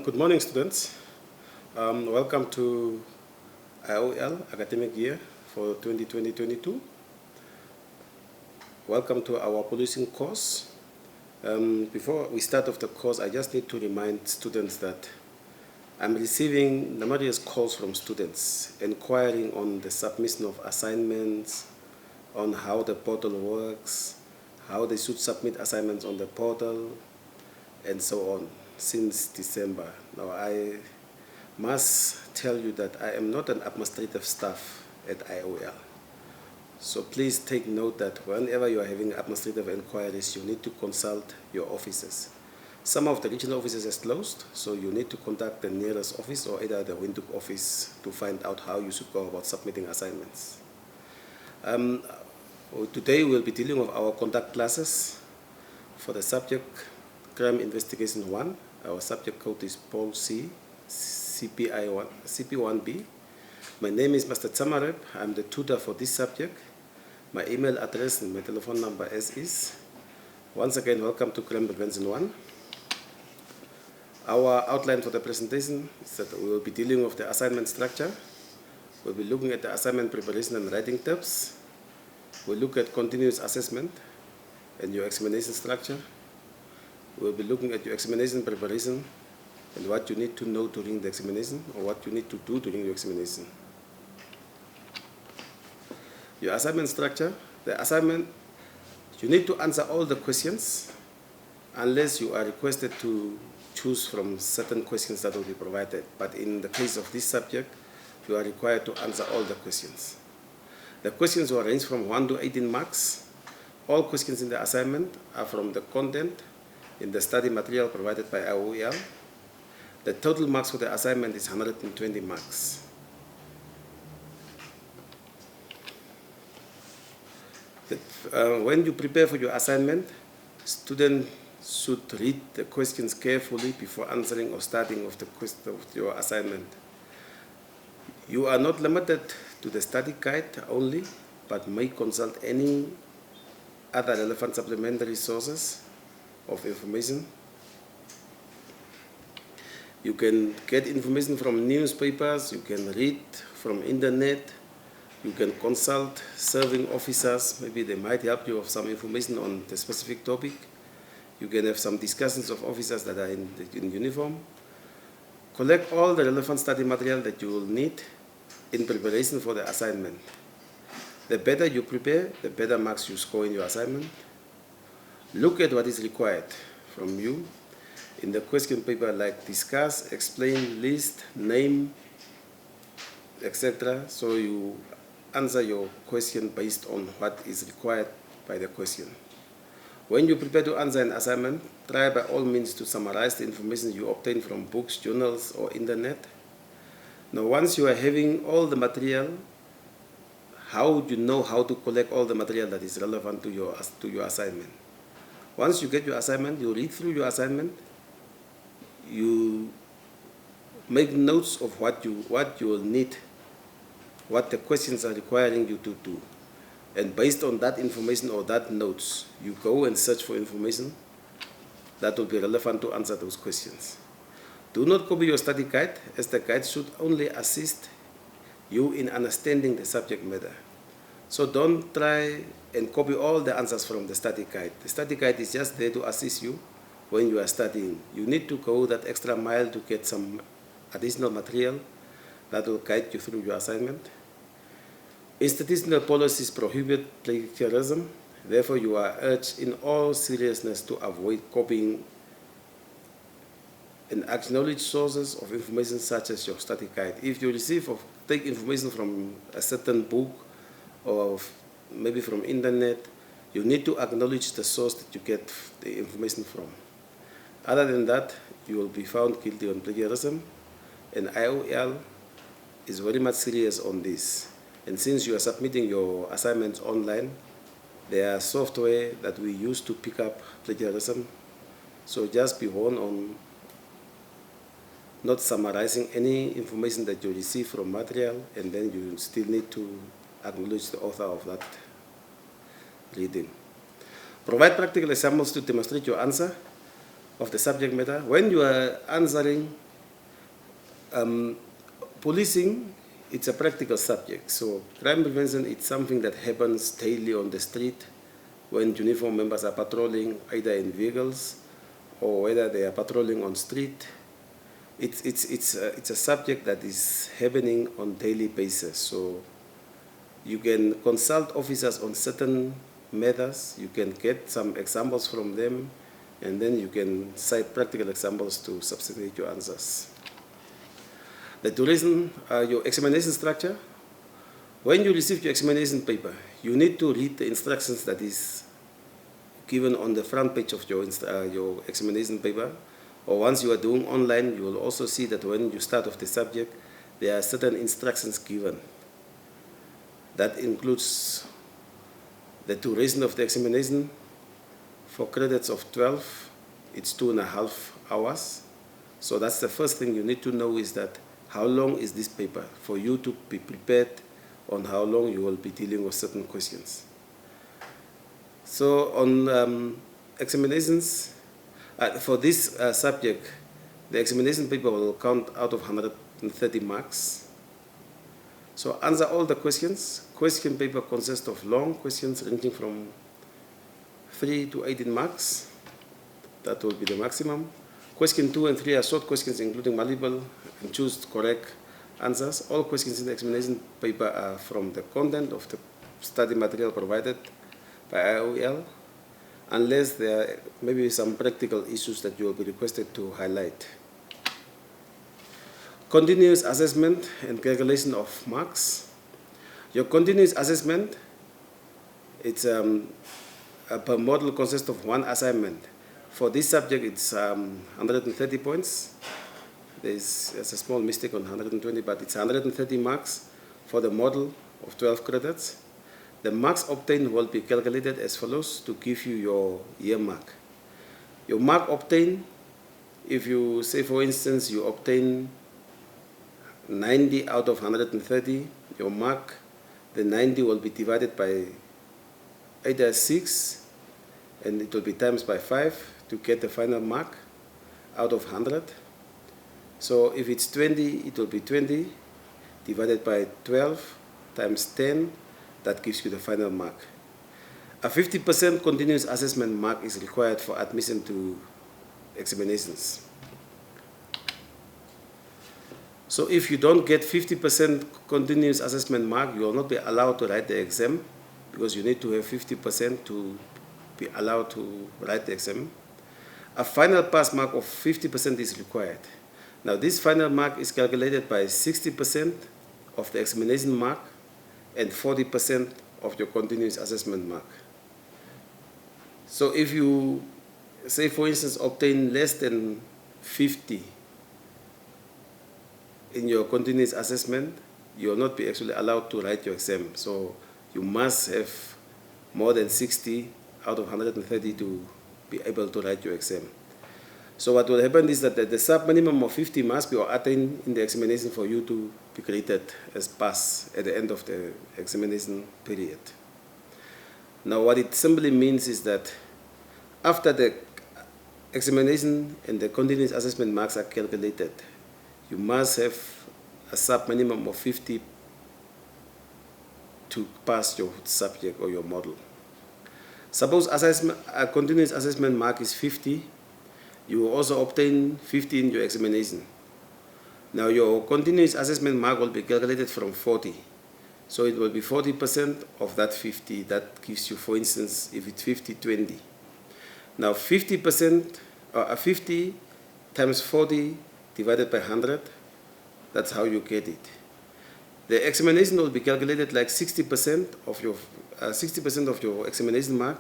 Good morning, students. Welcome to IOL academic year for 2020-22. Welcome to our policing course. Before we start off the course, I just need to remind students that I'm receiving numerous calls from students inquiring on the submission of assignments, on how the portal works, how they should submit assignments on the portal, and so on, since December. Now, I must tell you that I am not an administrative staff at IOL. So please take note that whenever you are having administrative inquiries, you need to consult your offices. Some of the regional offices are closed, so you need to contact the nearest office or either the Windhoek office to find out how you should go about submitting assignments. Today we'll be dealing with our conduct classes for the subject Crime Investigation 1. Our subject code is Polc, CP1B. My name is Mr. Tsamareb. I'm the tutor for this subject. My email address and my telephone number is. Once again, welcome to Crime Prevention 1. Our outline for the presentation is that we will be dealing with the assignment structure. We'll be looking at the assignment preparation and writing tips. We'll look at continuous assessment and your examination structure. We'll be looking at your examination preparation and what you need to know during the examination or what you need to do during your examination. Your assignment structure, the assignment, you need to answer all the questions unless you are requested to choose from certain questions that will be provided. But in the case of this subject, you are required to answer all the questions. The questions will range from 1 to 18 marks. All questions in the assignment are from the content in the study material provided by IOL. The total marks for the assignment is 120 marks. When you prepare for your assignment, students should read the questions carefully before answering or starting with the question of your assignment. You are not limited to the study guide only, but may consult any other relevant supplementary sources of information. You can get information from newspapers, you can read from internet, you can consult serving officers, maybe they might help you with some information on the specific topic. You can have some discussions of officers that are in uniform. Collect all the relevant study material that you will need in preparation for the assignment. The better you prepare, the better marks you score in your assignment. Look at what is required from you in the question paper, like discuss, explain, list, name, etc. So you answer your question based on what is required by the question. When you prepare to answer an assignment, try by all means to summarize the information you obtain from books, journals, or internet. Now, once you are having all the material, how would you know how to collect all the material that is relevant to your assignment? Once you get your assignment, you read through your assignment, you make notes of what you will need, what the questions are requiring you to do. And based on that information or that notes, you go and search for information that will be relevant to answer those questions. Do not copy your study guide, as the guide should only assist you in understanding the subject matter. So don't try and copy all the answers from the study guide. The study guide is just there to assist you when you are studying. You need to go that extra mile to get some additional material that will guide you through your assignment. Institutional policies prohibit plagiarism. Therefore, you are urged in all seriousness to avoid copying and acknowledge sources of information such as your study guide. If you receive or take information from a certain book or maybe from internet, you need to acknowledge the source that you get the information from. Other than that, you will be found guilty on plagiarism, and IOL is very much serious on this. And since you are submitting your assignments online, there are software that we use to pick up plagiarism. So just be warned on not summarizing any information that you receive from material, and then you still need to acknowledge the author of that reading. Provide practical examples to demonstrate your answer of the subject matter. When you are answering, Policing, it's a practical subject. So crime prevention, it's something that happens daily on the street when uniformed members are patrolling either in vehicles or whether they are patrolling on street. It's a subject that is happening on daily basis. So you can consult officers on certain matters, you can get some examples from them, and then you can cite practical examples to substantiate your answers. The duration, your examination structure. When you receive your examination paper, you need to read the instructions that is given on the front page of your examination paper. Or once you are doing online, you will also see that when you start off the subject, there are certain instructions given. That includes the duration of the examination. For credits of 12, it's 2.5 hours. So that's the first thing you need to know, is that how long is this paper, for you to be prepared on how long you will be dealing with certain questions. So on examinations, for this subject, the examination paper will count out of 130 marks. So answer all the questions. Question paper consists of long questions ranging from 3 to 18 marks. That will be the maximum. Question 2 and 3 are short questions including multiple and choose correct answers. All questions in the examination paper are from the content of the study material provided by IOL, unless there may be some practical issues that you will be requested to highlight. Continuous assessment and calculation of marks. Your continuous assessment, it's per model consists of one assignment. For this subject, it's 130 points. There's a small mistake on 120, but it's 130 marks for the model of 12 credits. The marks obtained will be calculated as follows to give you your year mark. Your mark obtained, if you say, for instance, you obtain 90 out of 130, your mark, the 90 will be divided by either 6, and it will be times by 5 to get the final mark out of 100. So if it's 20, it will be 20 divided by 12 times 10. That gives you the final mark. A 50% continuous assessment mark is required for admission to examinations. So if you don't get 50% continuous assessment mark, you will not be allowed to write the exam, because you need to have 50% to be allowed to write the exam. A final pass mark of 50% is required. Now this final mark is calculated by 60% of the examination mark and 40% of your continuous assessment mark. So if you, say for instance, obtain less than 50 in your continuous assessment, you will not be actually allowed to write your exam. So you must have more than 60 out of 130 to be able to write your exam. So what will happen is that the sub-minimum of 50 must be attained in the examination for you to be graded as pass at the end of the examination period. Now what it simply means is that after the examination and the continuous assessment marks are calculated, you must have a sub-minimum of 50 to pass your subject or your model. Suppose a continuous assessment mark is 50, you will also obtain 50 in your examination. Now your continuous assessment mark will be calculated from 40. So it will be 40% of that 50. That gives you, for instance, if it's 50, 20. Now 50%, 50 times 40 divided by 100, that's how you get it. The examination will be calculated like 60% of your examination mark.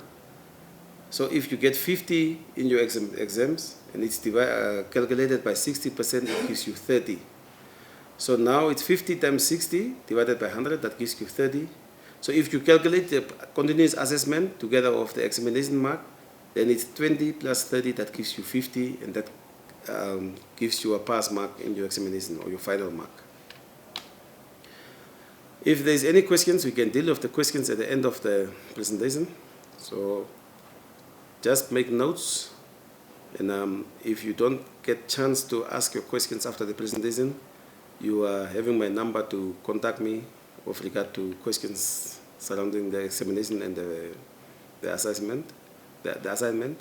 So if you get 50 in your exams and it's calculated by 60%, it gives you 30. So now it's 50 times 60 divided by 100, that gives you 30. So if you calculate the continuous assessment together of the examination mark, then it's 20 plus 30, that gives you 50, and that gives you a pass mark in your examination or your final mark. If there's any questions, we can deal with the questions at the end of the presentation. So just make notes, and if you don't get chance to ask your questions after the presentation, You are having my number to contact me with regard to questions surrounding the examination and the assessment, the assignment.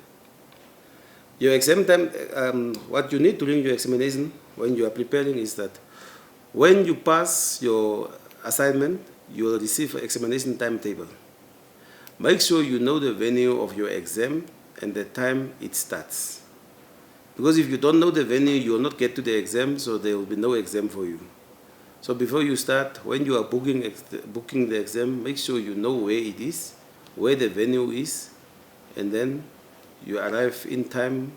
Your exam time, what you need during your examination when you are preparing is that when you pass your assignment, you will receive an examination timetable. Make sure you know the venue of your exam and the time it starts. Because if you don't know the venue, you will not get to the exam, so there will be no exam for you. So before you start, when you are booking the exam, make sure you know where it is, where the venue is, and then you arrive in time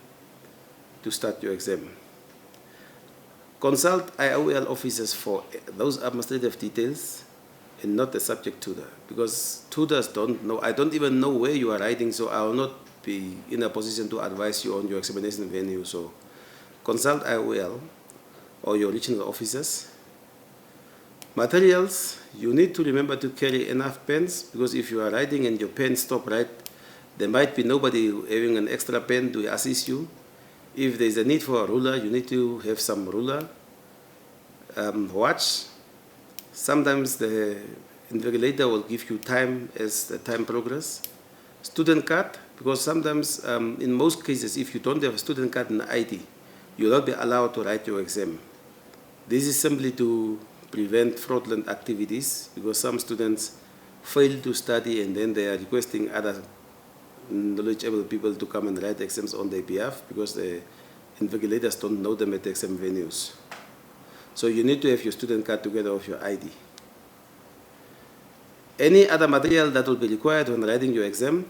to start your exam. Consult IOL officers for those administrative details and not the subject tutor, because tutors don't know. I don't even know where you are writing, so I will not be in a position to advise you on your examination venue. So consult IOL or your regional officers. Materials, you need to remember to carry enough pens, because if you are writing and your pen stop right, there might be nobody having an extra pen to assist you. If there is a need for a ruler, you need to have some ruler. Watch. Sometimes the invigilator will give you time as the time progress. Student card, because sometimes, in most cases, if you don't have a student card and ID, you will not be allowed to write your exam. This is simply to prevent fraudulent activities, because some students fail to study and then they are requesting other knowledgeable people to come and write exams on their behalf, because the invigilators don't know them at the exam venues. So you need to have your student card together with your ID. Any other material that will be required when writing your exam,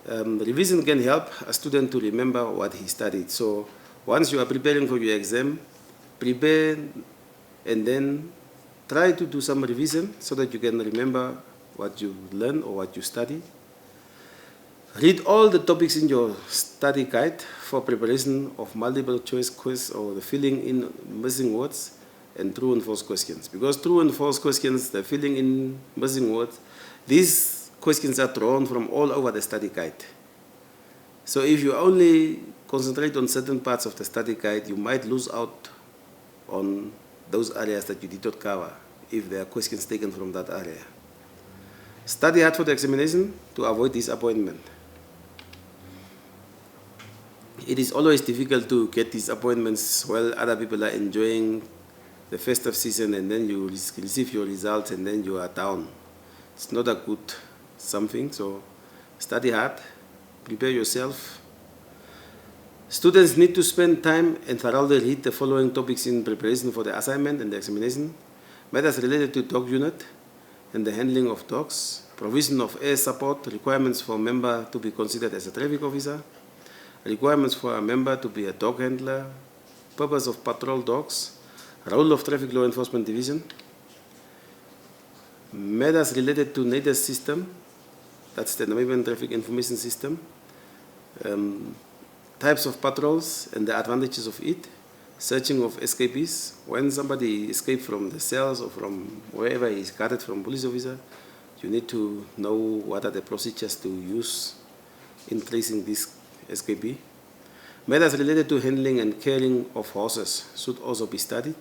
revision can help a student to remember what he studied. So once you are preparing for your exam, prepare and then try to do some revision so that you can remember what you learned or what you studied. Read all the topics in your study guide for preparation of multiple choice quiz or the filling in missing words and true and false questions. Because true and false questions, the filling in missing words, these questions are drawn from all over the study guide. So if you only concentrate on certain parts of the study guide, you might lose out on those areas that you did not cover if there are questions taken from that area. Study hard for the examination to avoid disappointment. It is always difficult to get these appointments while other people are enjoying the festive season, and then you receive your results and then you are down. It's not a good something, so study hard, prepare yourself. Students need to spend time and thoroughly read the following topics in preparation for the assignment and the examination: matters related to dog unit and the handling of dogs, provision of air support, requirements for a member to be considered as a traffic officer, requirements for a member to be a dog handler, purpose of patrol dogs, role of Traffic Law Enforcement Division, matters related to NADES system, that's the Namibian Traffic Information System, types of patrols and the advantages of it, searching of escapees. When somebody escaped from the cells or from wherever he is guarded from police officer, you need to know what are the procedures to use in tracing this escapee. Matters related to handling and caring of horses should also be studied.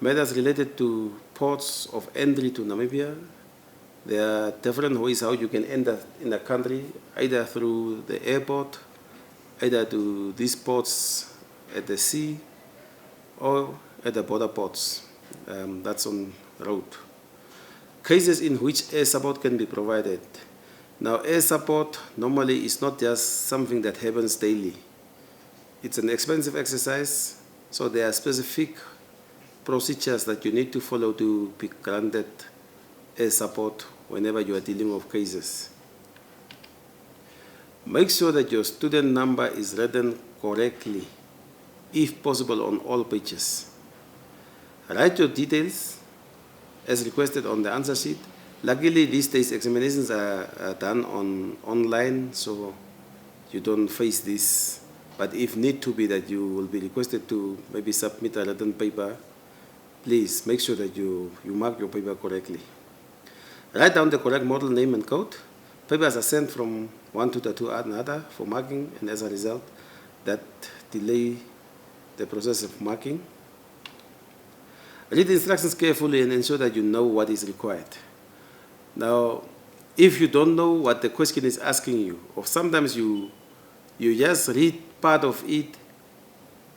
Matters related to ports of entry to Namibia. There are different ways how you can enter in the country, either through the airport, either to these ports at the sea, or at the border ports. That's on road. Cases in which air support can be provided. Now, air support normally is not just something that happens daily. It's an expensive exercise, so there are specific procedures that you need to follow to be granted air support whenever you are dealing with cases. Make sure that your student number is written correctly, if possible on all pages. Write your details as requested on the answer sheet. Luckily, these days examinations are done online, so you don't face this. But if need to be that you will be requested to maybe submit a written paper, please make sure that you mark your paper correctly. Write down the correct model name and code. Papers are sent from one tutor to another for marking, and as a result, that delay the process of marking. Read the instructions carefully and ensure that you know what is required. Now, if you don't know what the question is asking you, or sometimes you just read part of it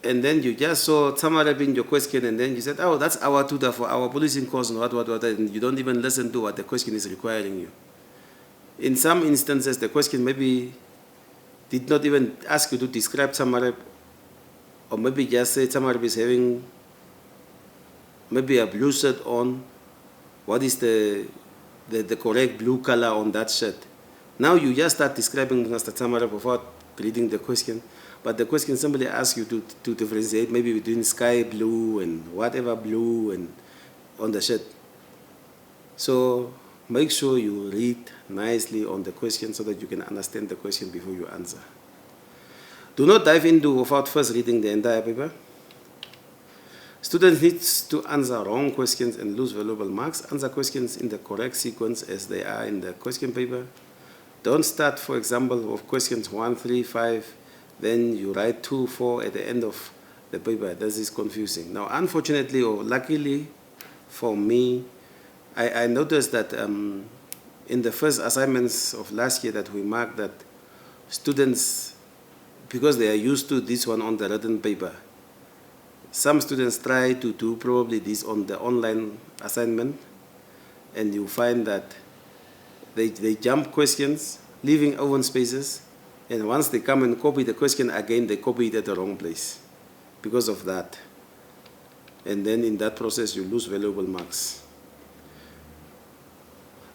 and then you just saw summarizing your question and then you said, oh, that's our tutor for our policing course and what, and you don't even listen to what the question is requiring you. In some instances, the question maybe did not even ask you to describe Samarab, or maybe just say Samarab is having maybe a blue shirt on. What is the correct blue color on that shirt? Now you just start describing Mr. Samarab without reading the question, but the question simply asks you to differentiate maybe between sky blue and whatever blue and on the shirt. So make sure you read nicely on the question so that you can understand the question before you answer. Do not dive into without first reading the entire paper. Students need to answer wrong questions and lose valuable marks. Answer questions in the correct sequence as they are in the question paper. Don't start, for example, with questions 1, 3, 5, then you write 2, 4 at the end of the paper. This is confusing. Now, unfortunately or luckily for me, I noticed that in the first assignments of last year that we marked that students, because they are used to this one on the written paper, some students try to do probably this on the online assignment, and you find that they jump questions, leaving open spaces, and once they come and copy the question again, they copy it at the wrong place because of that. And then in that process, you lose valuable marks.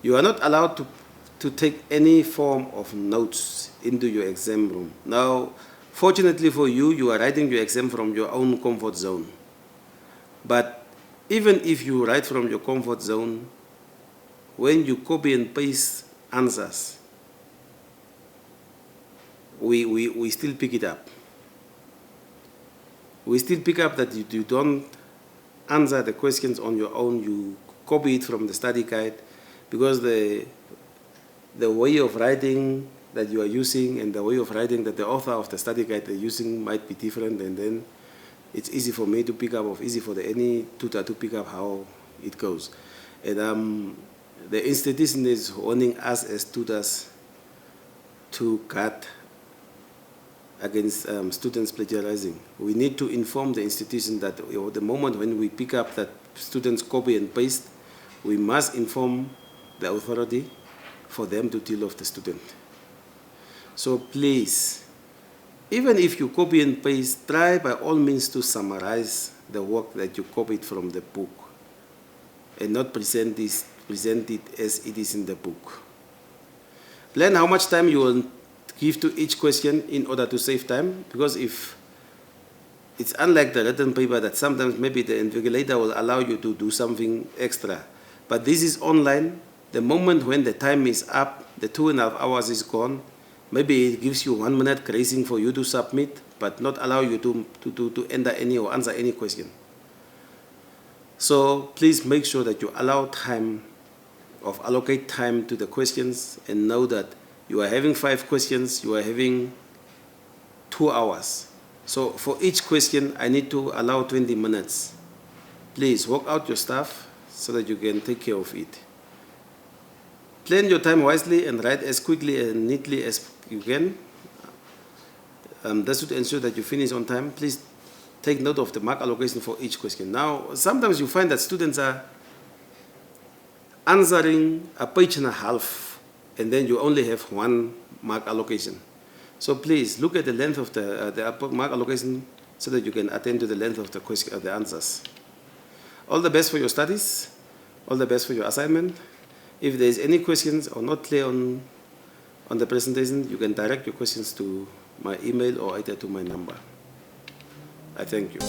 You are not allowed to take any form of notes into your exam room. Now, fortunately for you, you are writing your exam from your own comfort zone. But even if you write from your comfort zone, when you copy and paste answers, we still pick it up. We still pick up that you don't answer the questions on your own, you copy it from the study guide, because the way of writing that you are using and the way of writing that the author of the study guide is using might be different, and then it's easy for me to pick up, or easy for any tutor to pick up how it goes. And the institution is warning us as tutors to guard against students plagiarizing. We need to inform the institution that the moment when we pick up that students copy and paste, we must inform the authority for them to deal with the student. So please, even if you copy and paste, try by all means to summarize the work that you copied from the book and not present it as it is in the book. Plan how much time you will give to each question in order to save time, because if it's unlike the written paper that sometimes maybe the invigilator will allow you to do something extra. But this is online. The moment when the time is up, the 2.5 hours is gone, maybe it gives you 1 minute grazing for you to submit, but not allow you to enter any or answer any question. So please make sure that you allow time, allocate time to the questions, and know that you are having 5 questions, you are having 2 hours. So for each question, I need to allow 20 minutes. Please work out your stuff so that you can take care of it. Plan your time wisely and write as quickly and neatly as you can. That should ensure that you finish on time. Please take note of the mark allocation for each question. Now, sometimes you find that students are answering a page and a half, and then you only have 1 mark allocation. So please look at the length of the mark allocation so that you can attend to the length of the answers. All the best for your studies. All the best for your assignment. If there is any questions or not clear on the presentation, you can direct your questions to my email or either to my number. I thank you.